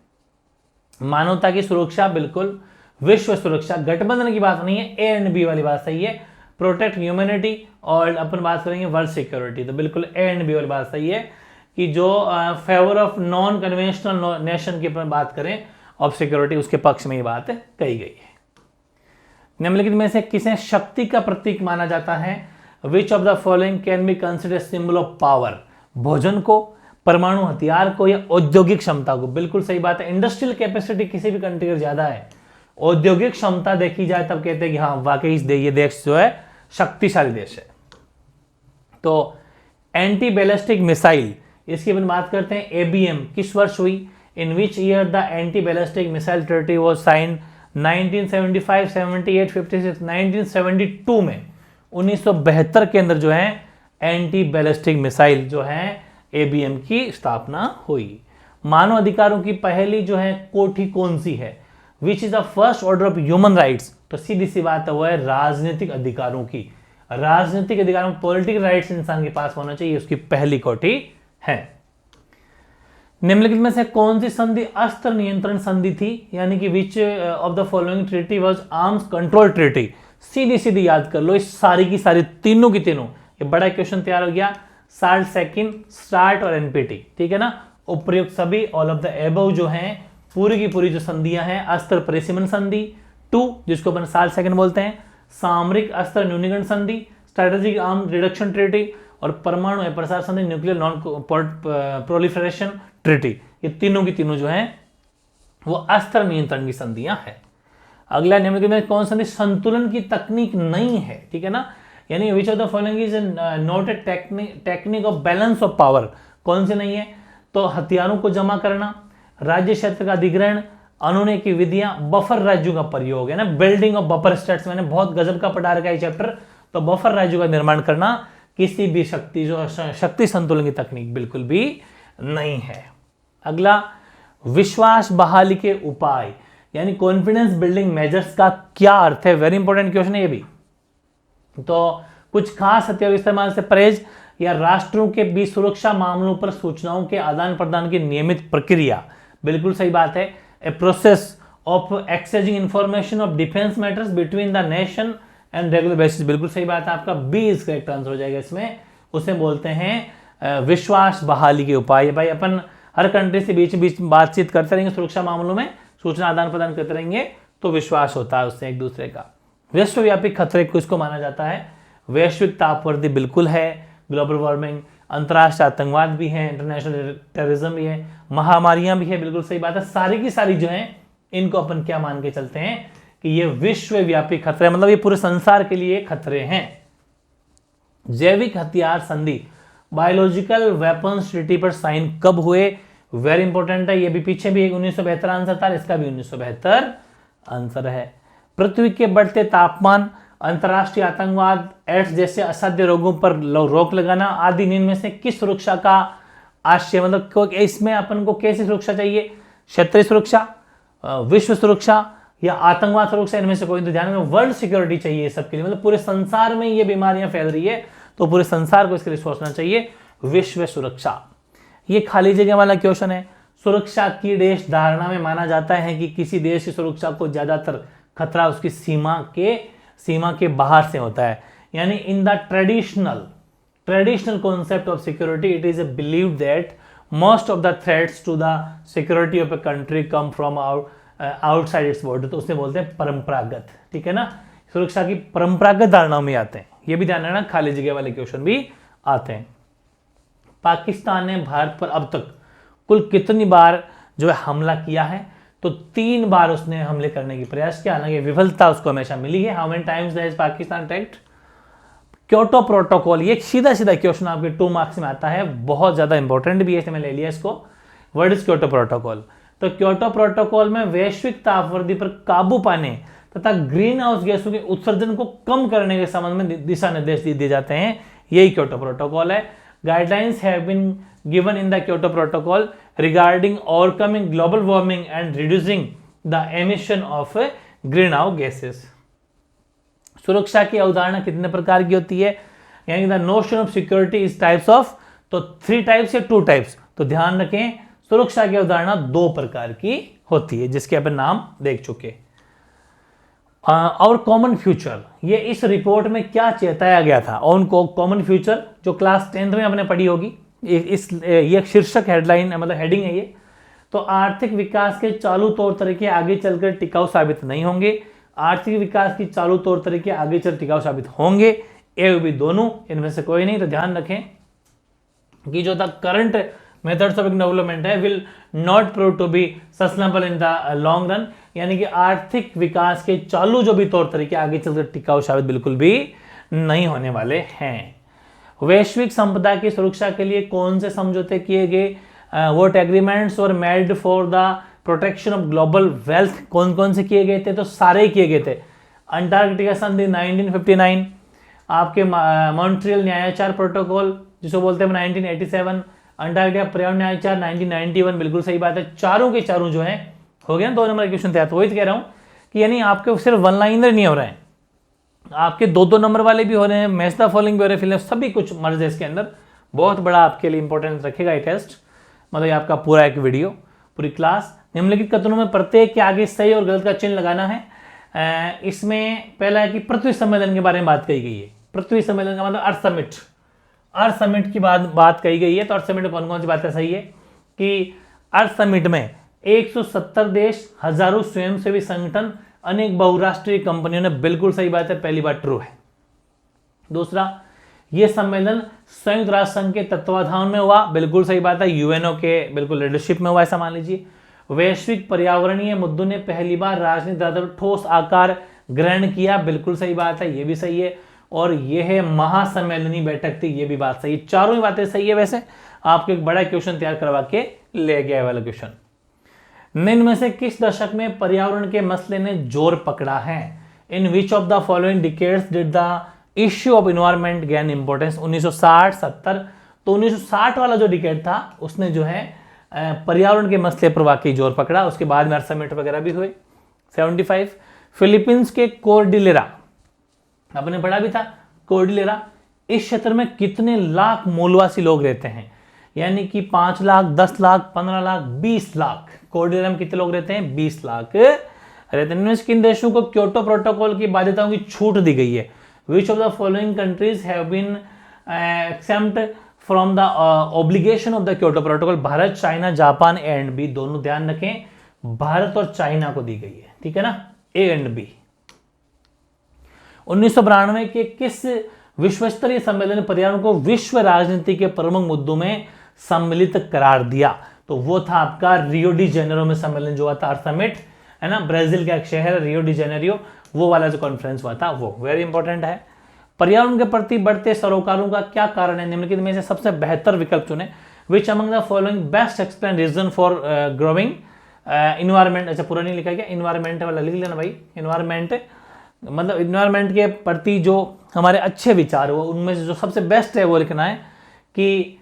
मानवता की सुरक्षा, बिल्कुल। विश्व सुरक्षा, गठबंधन की बात नहीं है, ए एंड बी वाली बात सही है। प्रोटेक्ट ह्यूमैनिटी, और अपन बात करेंगे वर्ल्ड सिक्योरिटी, तो बिल्कुल ए एंड बी वाली बात सही है कि जो favour of non conventional nation की अपन बात करें ऑफ सिक्योरिटी, उसके पक्ष में ये बात कही गई है। निम्नलिखित में से किसे शक्ति का प्रतीक माना जाता है? Which of the following can be consider symbol of power? भोजन को, परमाणु हथियार को, या औद्योगिक क्षमता को? बिल्कुल सही बात है। इंडस्ट्रियल कैपेसिटी किसी भी कंट्री का ज्यादा है, औद्योगिक क्षमता देखी जाए तब कहते हैं कि हाँ वाकई ये देश जो है शक्तिशाली देश है। तो एंटी बैलिस्टिक मिसाइल, इसकी अपन बात करते हैं, एबीएम किस वर्ष हुई? In which year the anti ballistic missile treaty was signed? 1975, 78, 56, 1972 में, 1972 के अंदर जो है एंटी बैलिस्टिक मिसाइल जो है एबीएम की स्थापना हुई। मानव अधिकारों की पहली जो है कोठी कौन सी है? Which is the first order of human rights? तो सीधी सी बात है वो है राजनीतिक अधिकारों की। राजनीतिक अधिकारों, पॉलिटिकल राइट्स इंसान के पास होना चाहिए, उसकी पहली कोठी है। निम्नलिखित में से कौन सी संधि अस्त्र नियंत्रण संधि थी? यानी कि which of the following treaty was arms control treaty? सीधी सीधी याद कर लो, इस सारी की सारी तीनों की तीनों, ये बड़ा क्वेश्चन तैयार हो गया। साल्ट सेकंड, स्टार्ट और एनपीटी, ठीक है ना। उपयुक्त सभी, ऑल ऑफ द एबव जो है पूरी की पूरी जो संधियां हैं, अस्त्र परिसीमन संधि 2 जिसको अपन साल्ट सेकंड बोलते हैं, सामरिक अस्त्र न्यूनीकरण संधि, स्ट्रेटेजिक आर्म रिडक्शन ट्रीटी, और परमाणु प्रसार संधि, न्यूक्लियर नॉन प्रोलिफरेशन ट्रीटी। ये तीनों की तीनों जो है वो अस्त्र नियंत्रण की संधियां हैं। अगला निम्नलिखित में कौन संधि संतुलन की तकनीक नहीं है? ठीक है ना, यानी विच of the following is not a technique of balance of power? कौन सी नहीं है? तो हथियारों को जमा करना, राज्य क्षेत्र का अधिग्रहण, अनुनय की विधियां, बफर राज्यों का प्रयोग, है ना, बिल्डिंग ऑफ बफर स्टेट्स। मैंने बहुत गजब का पढ़ा रखा है चैप्टर। तो बफर राज्यों का निर्माण करना किसी भी शक्ति संतुलन की तकनीक बिल्कुल भी नहीं है। अगला, विश्वास बहाली के उपाय, यानी कॉन्फिडेंस बिल्डिंग मेजर्स का क्या अर्थ है? वेरी इंपॉर्टेंट क्वेश्चन है ये भी। तो कुछ खास हथियार इस्तेमाल से परहेज, या राष्ट्रों के बीच सुरक्षा मामलों पर सूचनाओं के आदान प्रदान की नियमित प्रक्रिया? बिल्कुल सही बात है। A process of exchanging information of defence matters between the nation and regular basis, बिल्कुल सही बात है। आपका बी इज करेक्ट आंसर हो जाएगा इसमें। उसे बोलते हैं विश्वास बहाली के उपाय। भाई अपन हर कंट्री से बीच बीच बातचीत करते रहेंगे, सुरक्षा मामलों में सूचना आदान प्रदान करते रहेंगे, तो विश्वास होता है उससे एक दूसरे का। विश्वव्यापी खतरे किसको माना जाता है? वैश्विक तापवृद्धि बिल्कुल है, ग्लोबल वार्मिंग, अंतर्राष्ट्रीय आतंकवाद भी है, इंटरनेशनल टेररिज्म भी है, महामारियां भी है, बिल्कुल सही बात है। सारी की सारी जो है इनको अपन क्या मान के चलते हैं कि ये विश्वव्यापी खतरे, मतलब ये पूरे संसार के लिए खतरे हैं। जैविक हथियार संधि, बायोलॉजिकल वेपन्स ट्रीटी पर साइन कब हुए? वेरी इंपॉर्टेंट है, ये भी पीछे भी एक 1972 आंसर था, इसका भी 1972 आंसर है। पृथ्वी के बढ़ते तापमान, अंतर्राष्ट्रीय आतंकवाद, एड्स जैसे असाध्य रोगों पर रोक लगाना आदि इनमें से किस सुरक्षा का आशय, मतलब इसमें अपन को कैसी सुरक्षा चाहिए? क्षेत्रीय सुरक्षा, विश्व सुरक्षा, या आतंकवाद सुरक्षा? इनमें से कोई तो ध्यान में वर्ल्ड सिक्योरिटी चाहिए सबके लिए, मतलब पूरे संसार में ये बीमारियां फैल रही है तो पूरे संसार को इसके लिए सोचना चाहिए। विश्व सुरक्षा, ये खाली जगह वाला क्वेश्चन है। सुरक्षा की देश धारणा में माना जाता है कि किसी देश की सुरक्षा को ज्यादातर खतरा उसकी सीमा के बाहर से होता है, यानी in the traditional concept of security it is believed that most of the threats to the security of a country come from outside its border. तो उसे बोलते हैं परंपरागत, ठीक है ना, सुरक्षा की परंपरागत धारणाओं में आते हैं। ये भी ध्यान रखना, खाली जगह वाले क्वेश्चन भी आते हैं। पाकिस्तान ने भारत पर अब तक कुल कितनी बार जो है हमला किया है? तो 3 बार उसने हमले करने की प्रयास किया, हालांकि विफलता उसको हमेशा मिली है। How many times has Pakistan attacked? Kyoto protocol, ये सीधा सीधा क्वेश्चन आपके 2 मार्क्स में आता है, बहुत ज्यादा इंपॉर्टेंट भी है, इसलिए मैं ले लिया इसको। What is Kyoto protocol? तो क्योटो प्रोटोकॉल में वैश्विक तापवृद्धि पर काबू पाने तथा ग्रीन हाउस गैसों के उत्सर्जन को कम करने के संबंध में दिशा निर्देश दिए जाते हैं। यही क्योटो प्रोटोकॉल है। Guidelines have been given in the Kyoto protocol regarding overcoming global warming and reducing the emission of greenhouse gases. सुरक्षा की अवधारणा कितने प्रकार की होती है, यानी the notion of security is types of, तो 3 टाइप्स या 2 टाइप्स। तो ध्यान रखें, सुरक्षा की अवधारणा 2 प्रकार की होती है, जिसके अपन नाम देख चुके। और कॉमन फ्यूचर, ये इस रिपोर्ट में क्या चेताया गया था, ऑन कॉमन फ्यूचर, जो क्लास 10th में आपने पढ़ी होगी। ये शीर्षक हेडलाइन मतलब हेडिंग है ये। तो आर्थिक विकास के चालू तौर तरीके आगे चलकर टिकाऊ साबित नहीं होंगे, आर्थिक विकास की चालू तौर तरीके आगे चल टिकाऊ साबित होंगे, ए भी दोनों, इनमें से कोई नहीं। तो ध्यान रखें कि जो the current methods of development है will not prove to be sustainable in the long run, यानी कि आर्थिक विकास के चालू जो भी तौर तरीके आगे चलकर टिकाऊ साबित बिल्कुल भी नहीं होने वाले हैं। वैश्विक संपदा की सुरक्षा के लिए कौन से समझौते किए गए, what agreements were made for the protection of global wealth, कौन कौन से किए गए थे, तो सारे किए गए थे। अंटार्कटिका संधि 1959, आपके मॉन्ट्रियल न्यायाचार प्रोटोकॉल जिसको बोलते हैं 1987, अंटार्कटिका पर्यावरण न्यायाचार 1991, बिल्कुल सही बात है। चारों के चारों जो है हो गया ना, 2 नंबर क्वेश्चन तैयार। तो वही तो कह रहा हूं कि यानी आपके सिर्फ 1 लाइनर नहीं हो रहे हैं, आपके 2-2 नंबर वाले भी हो रहे हैं, मैच द फॉलोइंग भी हो रहे हैं, फिल्म सभी कुछ मर्ज है इसके अंदर। बहुत बड़ा आपके लिए इंपॉर्टेंस रखेगा ये टेस्ट, मतलब ये आपका पूरा एक वीडियो, पूरी क्लास। निम्नलिखित कथनों में प्रत्येक के आगे सही और गलत का चिन्ह लगाना है। इसमें पहला है कि पृथ्वी सम्मेलन के बारे में बात कही गई है। पृथ्वी सम्मेलन का मतलब अर्थ समिट, अर्थ समिट की बात कही गई है। तो अर्थ समिट में कौन कौन सी बातें सही है कि अर्थ समिट में 170 देश, हजारों स्वयंसेवी संगठन, अनेक बहुराष्ट्रीय कंपनियों ने, बिल्कुल सही बात है, पहली बात ट्रू है। दूसरा, यह सम्मेलन संयुक्त राष्ट्र संघ के तत्वाधान में हुआ, बिल्कुल सही बात है, यूएनओ के बिल्कुल लीडरशिप में हुआ, ऐसा मान लीजिए। वैश्विक पर्यावरणीय मुद्दों ने पहली बार राजनीति ठोस आकार ग्रहण किया, बिल्कुल सही बात है, यह भी सही है। और यह महासम्मेलनी बैठक थी, यह भी बात सही है। चारों ही बातें सही है। वैसे आपको एक बड़ा क्वेश्चन तैयार करवा के ले गया वाला क्वेश्चन। निम्न में से किस दशक में पर्यावरण के मसले ने जोर पकड़ा है, in which of the following decades did the issue of environment gain importance. 1960, 70, तो 1960 वाला जो डिकेड था उसने जो है पर्यावरण के मसले पर वाकई जोर पकड़ा। उसके बाद में अर्थ समिट वगैरह भी हुए। 75, फिलीपींस के कोर्डिलेरा, आपने पढ़ा भी था कोर्डिलेरा, इस क्षेत्र में कितने लाख मूलवासी लोग रहते हैं, यानी कि 5 लाख, 10 लाख, 15 लाख, 20 लाख। कोर्डिलेरा में कितने लोग रहते हैं, 20 लाख रहते हैं। किन देशों को क्योटो प्रोटोकॉल की बाध्यताओं की छूट दी गई है, which of the following countries have been exempt from the obligation of the Kyoto protocol. Bharat, China, Japan, A and B, दोनों ध्यान रखें, भारत और चाइना को दी गई है, ठीक है ना, ए एंड बी। 1992 के किस विश्व स्तरीय सम्मेलन ने पर्यावरण को विश्व राजनीति के प्रमुख मुद्दों में सम्मिलित करार दिया, तो वो था आपका रियो डी जेनेरो में सम्मेलन जो हुआ था, अर्थ समिट, है ना, ब्राजील का एक शहर रियो डी जेनेरो, वो वाला जो कॉन्फ्रेंस हुआ था वो वेरी इंपॉर्टेंट है। पर्यावरण के प्रति बढ़ते सरोकारों का क्या कारण है, निम्नलिखित में से सबसे बेहतर विकल्प चुने। Which among the following best explain reason for growing environment, अच्छा पूरा नहीं लिखा गया, इन्वायरमेंट वाला लिख लेना भाई। इन्वायरमेंट मतलब इन्वायरमेंट के प्रति जो हमारे अच्छे विचार हो, उनमें से जो सबसे बेस्ट है वो लिखना है कि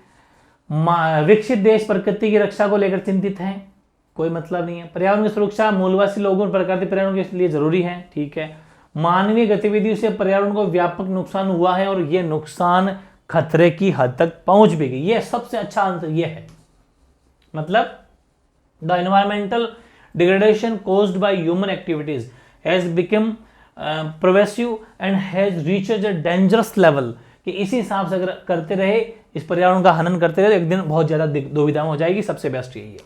विकसित देश प्रकृति की रक्षा को लेकर चिंतित हैं, कोई मतलब नहीं है। पर्यावरण की सुरक्षा मूलवासी लोगों और प्रकृति पर्यावरण के लिए जरूरी है, ठीक है। मानवीय गतिविधियों से पर्यावरण को व्यापक नुकसान हुआ है और यह नुकसान खतरे की हद तक पहुंच भी गई, यह सबसे अच्छा आंसर यह है। मतलब the environmental degradation caused by human activities has become progressive and has reached a dangerous level, कि इसी हिसाब से अगर करते रहे, इस पर्यावरण का हनन करते रहे, तो एक दिन बहुत ज्यादा दुविधा हो जाएगी। सबसे बेस्ट यही है।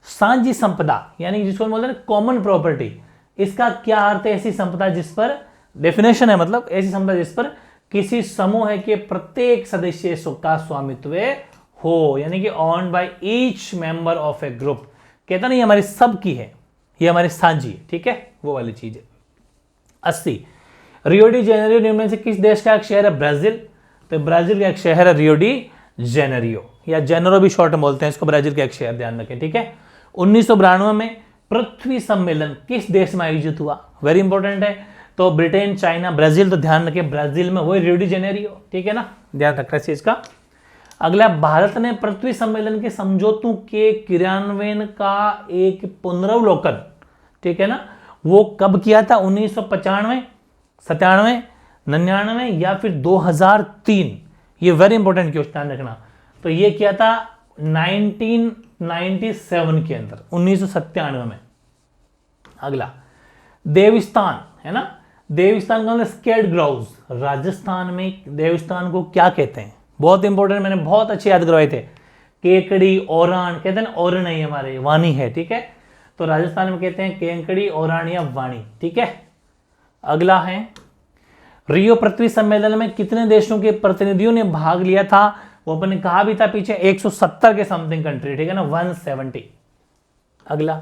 साझी संपदा यानी जिसको बोलते हैं कॉमन प्रॉपर्टी, इसका क्या अर्थ है, ऐसी संपदा जिस पर, डेफिनेशन है मतलब ऐसी संपदा जिस पर किसी समूह के प्रत्येक सदस्य का स्वामित्व हो, यानी कि on by each member of A group. कहता नहीं हमारी सबकी है, ये हमारी साझी है, ठीक है, वो वाली चीज है। 80, रियो डी जेनेरियो निम्न में से किस देश का एक शहर है, ब्राजील, तो ब्राजील का एक शहर है रियो डी जेनेरियो, या जेनेरो भी शॉर्ट में बोलते हैं इसको, ब्राजील का एक शहर, ध्यान रखें, ठीक है। 1992 में पृथ्वी सम्मेलन किस देश में आयोजित हुआ? वेरी इंपॉर्टेंट है। तो ब्रिटेन, चाइना, ब्राजील। तो ध्यान रखिए ब्राजील में वही रियो डी जेनेरियो, ठीक है ना, ध्यान रखना इस चीज का। अगला, भारत ने पृथ्वी सम्मेलन के समझौतों के क्रियान्वयन का एक पुनरावलोकन, ठीक है ना, वो कब किया था? 1995, 97, 99 या फिर 2003? ये वेरी इंपॉर्टेंट क्वेश्चन रखना। तो ये किया था 1997 के अंदर, 1997 में। अगला, देवस्थान है ना, देवस्थान का मतलब स्केल्ड ग्राउज। राजस्थान में देवस्थान को क्या कहते हैं? बहुत इंपॉर्टेंट, मैंने बहुत अच्छे याद करवाए थे। केकड़ी, ओरान, कहते हैं ओरण है हमारे, वाणी है, ठीक है। तो राजस्थान में कहते हैं केकड़ी, ओरान या वाणी, ठीक है। अगला है, रियो पृथ्वी सम्मेलन में कितने देशों के प्रतिनिधियों ने भाग लिया था? वो अपने कहा भी था पीछे 170 के समथिंग कंट्री, ठीक है ना, 170। अगला,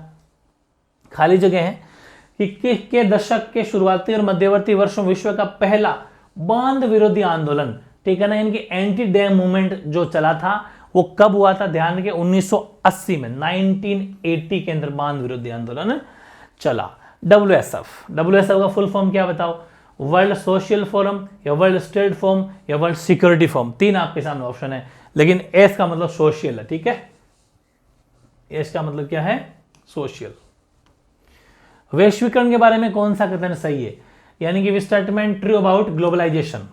खाली जगह है कि के दशक के शुरुआती और मध्यवर्ती वर्षों विश्व का पहला बांध विरोधी आंदोलन, ठीक है ना, इनकी एंटी डैम मूवमेंट जो चला था वो कब हुआ था? ध्यान रखिए 1980 में, 1980 के अंदर बांध विरोधी आंदोलन चला। WSF का फुल फॉर्म क्या बताओ? वर्ल्ड सोशल फोरम या वर्ल्ड स्टेट फोरम या वर्ल्ड सिक्योरिटी फोरम? तीन आपके सामने ऑप्शन है, लेकिन एस का मतलब सोशल है, ठीक है। एस का मतलब क्या है? सोशल। वैश्वीकरण के बारे में कौन सा कथन सही है? यानी कि statement true about globalization.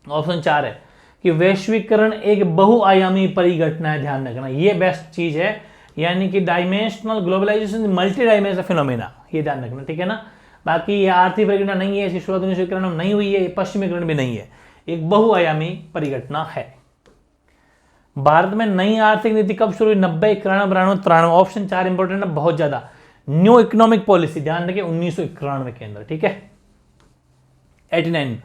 Option 4 है कि वैश्वीकरण एक बहुआयामी परिघटना है, ध्यान रखना, ये बेस्ट चीज है। यानी कि dimensional globalization multi dimensional phenomena, ये ध्यान रखना, ठीक है ना। बाकी ये आर्थिक परिघटना नहीं है, इसकी शुरुआत वैश्वीकरण में नहीं हुई है, पश्चिमीकरण भी नहीं है, एक बहुआयामी परिघटना है। भारत में नई आर्थिक नीति कब शुरू हुई? 90, 91, 92, 93। ऑप्शन 4 इंपॉर्टेंट है, बहुत ज्यादा। न्यू इकोनॉमिक पॉलिसी, ध्यान रखिए 1991 के अंदर, ठीक है। 89,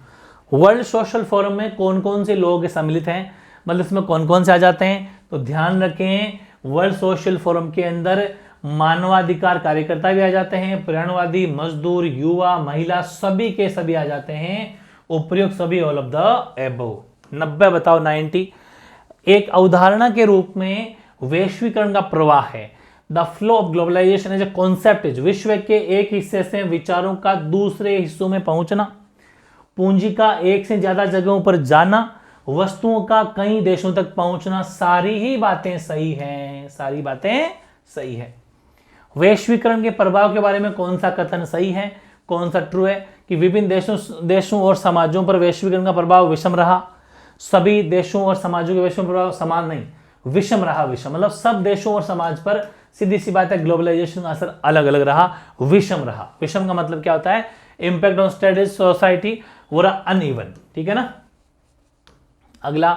वर्ल्ड सोशल फोरम में कौन कौन से लोग सम्मिलित हैं? मतलब इसमें कौन कौन से आ जाते हैं? तो ध्यान रखें वर्ल्ड सोशल फोरम के अंदर मानवाधिकार कार्यकर्ता भी आ जाते हैं, पर्यावरणवादी, मजदूर, युवा, महिला, सभी के सभी आ जाते हैं, उपयुक्त सभी, ऑल ऑफ द एबव। 90 बताओ, 90। एक अवधारणा के रूप में वैश्वीकरण का प्रवाह है। The flow of globalization as a concept is विश्व के एक हिस्से से विचारों का दूसरे हिस्सों में पहुंचना, पूंजी का एक से ज्यादा जगहों पर जाना, वस्तुओं का कई देशों तक पहुंचना, सारी ही बातें सही हैं, सारी बातें सही है। वैश्वीकरण के प्रभाव के बारे में कौन सा कथन सही है, कौन सा ट्रू है? कि विभिन्न देशों और समाजों पर वैश्वीकरण का प्रभाव विषम रहा। सभी देशों और समाजों के वैश्विक प्रभाव समान नहीं, विषम रहा। विषम मतलब सब देशों और समाज पर सीधी सी बात है, ग्लोबलाइजेशन का असर अलग अलग रहा, विषम रहा। विषम का मतलब क्या होता है? इंपैक्ट ऑन स्टेटस सोसाइटी वो अनइवन, ठीक है ना। अगला,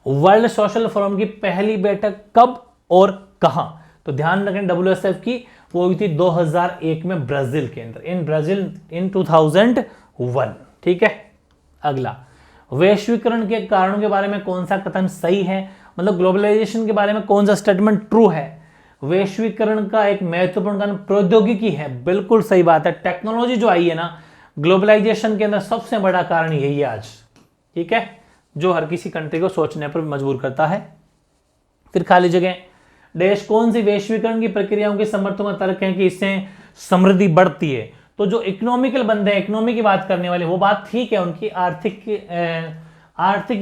वर्ल्ड सोशल फोरम की पहली बैठक कब और कहां? तो ध्यान रखें WSF की वो हुई थी 2001 में ब्राजील के अंदर, इन ब्राजील इन 2001, ठीक है। अगला, वैश्वीकरण के कारणों के बारे में कौन सा कथन सही है? मतलब ग्लोबलाइजेशन के बारे में कौन सा स्टेटमेंट ट्रू है? वैश्वीकरण का एक महत्वपूर्ण कारण प्रौद्योगिकी है, बिल्कुल सही बात है। टेक्नोलॉजी जो आई है ना ग्लोबलाइजेशन के अंदर, सबसे बड़ा कारण यही है आज, ठीक है, जो हर किसी कंट्री को सोचने पर मजबूर करता है। फिर खाली जगह, देश कौन सी वैश्वीकरण की प्रक्रियाओं के समर्थन में तर्क है कि इससे समृद्धि बढ़ती है? तो जो इकोनॉमिकल बंदे हैं, इकोनॉमी की बात करने वाले, वो बात ठीक है, उनकी आर्थिक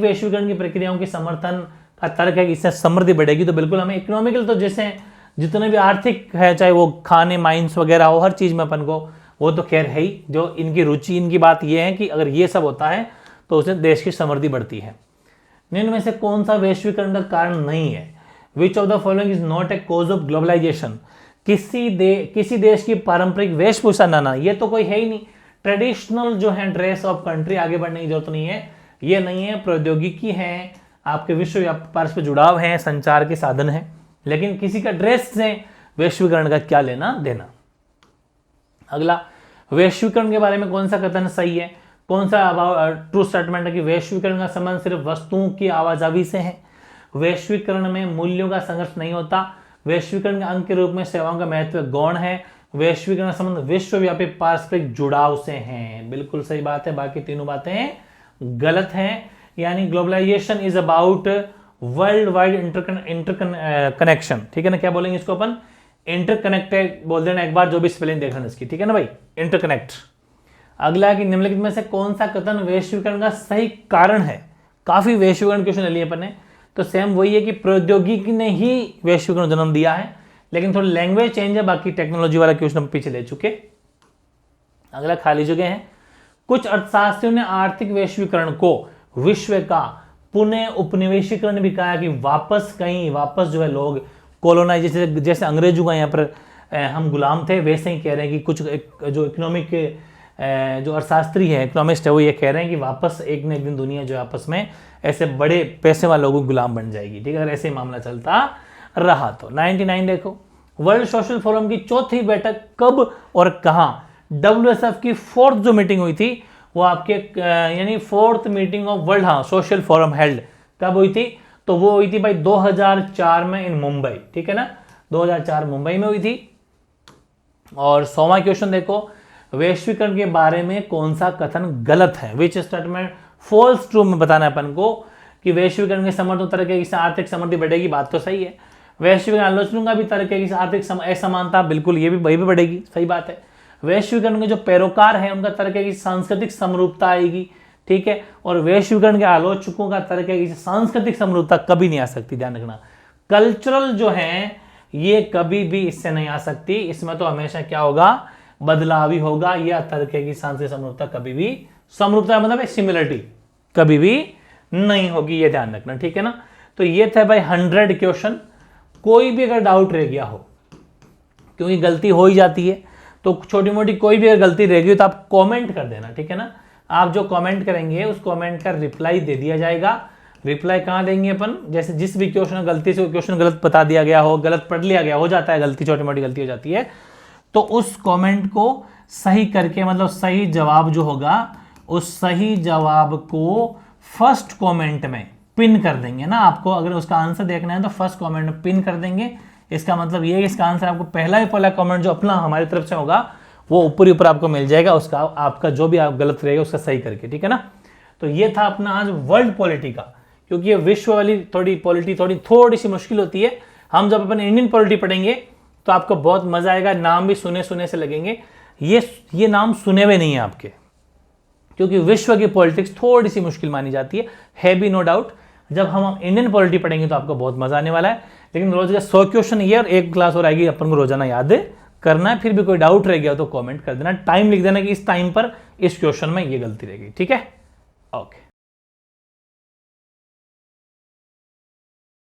वैश्वीकरण की प्रक्रियाओं के समर्थन का तर्क है कि इससे समृद्धि बढ़ेगी। तो बिल्कुल हमें इकोनॉमिकल, तो जैसे जितने भी आर्थिक है, चाहे वो खाने, माइंस वगैरह हो, हर चीज में अपन को वो तो खैर है ही, जो इनकी रुचि, इनकी बात ये है कि अगर ये सब होता है तो उससे देश की समृद्धि बढ़ती है। निम्न में से कौन सा वैश्वीकरण का कारण नहीं है? Which of the following is not a cause of globalization? किसी देश की पारंपरिक वेशभूषा ना, ये तो कोई है ही नहीं। ट्रेडिशनल जो है ड्रेस ऑफ कंट्री, आगे बढ़ने की जरूरत नहीं है, ये नहीं है। प्रौद्योगिकी है, आपके विश्व व्यापार से जुड़ाव है, संचार के साधन है, लेकिन किसी का ड्रेस से वैश्वीकरण का क्या लेना देना। अगला, वैश्वीकरण के बारे में कौन सा कथन सही है, कौन सा ट्रू स्टेटमेंट है कि वैश्वीकरण का संबंध सिर्फ वस्तुओं की आवाजाही से है? वैश्वीकरण में मूल्यों का संघर्ष नहीं होता। वैश्वीकरण के अंग के रूप में सेवाओं का महत्व गौण है। वैश्वीकरण का संबंध विश्वव्यापी पारस्परिक जुड़ाव से है। बिल्कुल सही बात है, बाकी तीनों बातें गलत हैं। यानी globalization is about worldwide interconnection, ठीक है ना। क्या बोलेंगे इसको अपन? इंटरकनेक्टेड बोल देना एक बार, जो भी स्पेलिंग देखना इसकी, ठीक है ना भाई, इंटरकनेक्ट। अगला कि निम्नलिखित में से कौन सा कथन वैश्वीकरण का सही कारण है। काफी वैश्वीकरण क्वेश्चन ले लिए अपन ने, तो सेम वही है कि प्रौद्योगिकी ने ही वैश्वीकरण जन्म दिया है, लेकिन थोड़ी लैंग्वेज चेंज है, बाकी टेक्नोलॉजी वाला क्वेश्चन हम पीछे ले चुके। अगला खाली जगह है। कुछ अर्थशास्त्रियों ने आर्थिक वैश्वीकरण को विश्व का पुनः उपनिवेशीकरण भी कहा कि वापस जो है लोग कॉलोनाइज, जैसे अंग्रेजों का यहाँ पर हम गुलाम थे, वैसे ही कह रहे हैं कि कुछ जो इकोनॉमिक जो अर्थशास्त्री है, इकोनॉमिस्ट है, वो ये कह रहे हैं कि वापस एक न एक दिन दुनिया जो आपस में ऐसे बड़े पैसे वाले लोगों को गुलाम बन जाएगी, ठीक है, अगर ऐसे मामला चलता रहा तो। 99 देखो, वर्ल्ड सोशल फोरम की चौथी बैठक कब और कहां। WSF की 4th जो मीटिंग हुई थी वो आपके यानी 4th meeting of world social forum held कब हुई थी, तो वो हुई थी भाई 2004 में इन मुंबई, ठीक है ना, 2004 मुंबई में हुई थी। और 100वां क्वेश्चन देखो, वैश्वीकरण के बारे में कौन सा कथन गलत है, विच स्टेटमेंट फॉल्स ट्रू में बताना है अपन को कि वैश्वीकरण के समर्थन तरह से आर्थिक समृद्धि बढ़ेगी, बात तो सही है। वैश्वीकरण आलोचना का भी तरह से आर्थिक असमानता, बिल्कुल ये भी वही भी बढ़ेगी, सही बात है। वैश्वीकरण के जो पैरोकार है उनका तरह की सांस्कृतिक समरूपता आएगी, ठीक है, और वैश्वीकरण के आलोचकों का तरह की सांस्कृतिक समरूपता कभी नहीं आ सकती, ध्यान रखना। कल्चरल जो है ये कभी भी इससे नहीं आ सकती, इसमें तो हमेशा क्या होगा, बदलाव ही होगा, या तरीके की सांस्कृतिक समरूपता कभी भी, समरूपता मतलब सिमिलरिटी कभी भी नहीं होगी, ये ध्यान रखना, ठीक है ना। तो ये थे भाई 100 क्वेश्चन। कोई भी अगर डाउट रह गया हो, क्योंकि गलती हो ही जाती है, तो छोटी मोटी कोई भी अगर गलती रह गई तो आप कमेंट कर देना, ठीक है ना। आप जो कमेंट करेंगे उस कमेंट का रिप्लाई दे दिया जाएगा। रिप्लाई कहाँ देंगे अपन, जैसे जिस भी क्वेश्चन गलती से क्वेश्चन गलत बता दिया गया हो, गलत पढ़ लिया गया हो जाता है, गलती छोटी मोटी गलती हो जाती है, तो उस कमेंट को सही करके, मतलब सही जवाब जो होगा उस सही जवाब को फर्स्ट कमेंट में पिन कर देंगे ना। आपको अगर उसका आंसर देखना है तो फर्स्ट कमेंट में पिन कर देंगे। इसका मतलब ये है कि इसका आंसर आपको पहला कमेंट जो अपना हमारी तरफ से होगा वो ऊपर ही ऊपर आपको मिल जाएगा, उसका आपका जो भी आप गलत रहेगा उसका सही करके, ठीक है ना। तो ये था अपना आज वर्ल्ड पॉलिटी का, क्योंकि ये विश्व वाली पॉलिटी थोड़ी सी मुश्किल होती है। हम जब अपन इंडियन पॉलिटी पढ़ेंगे तो आपको बहुत मजा आएगा, नाम भी सुने से लगेंगे, ये नाम सुने हुए नहीं है आपके, क्योंकि विश्व की पॉलिटिक्स थोड़ी सी मुश्किल मानी जाती है भी नो डाउट। जब हम इंडियन पॉलिटी पढ़ेंगे तो आपको बहुत मजा आने वाला है। लेकिन रोज का 100 क्वेश्चन ये और एक क्लास और आएगी, अपन को रोजाना याद करना है। फिर भी कोई डाउट रह गया तो कमेंट कर देना, टाइम लिख देना कि इस टाइम पर इस क्वेश्चन में ये गलती रहेगी, ठीक है, ओके।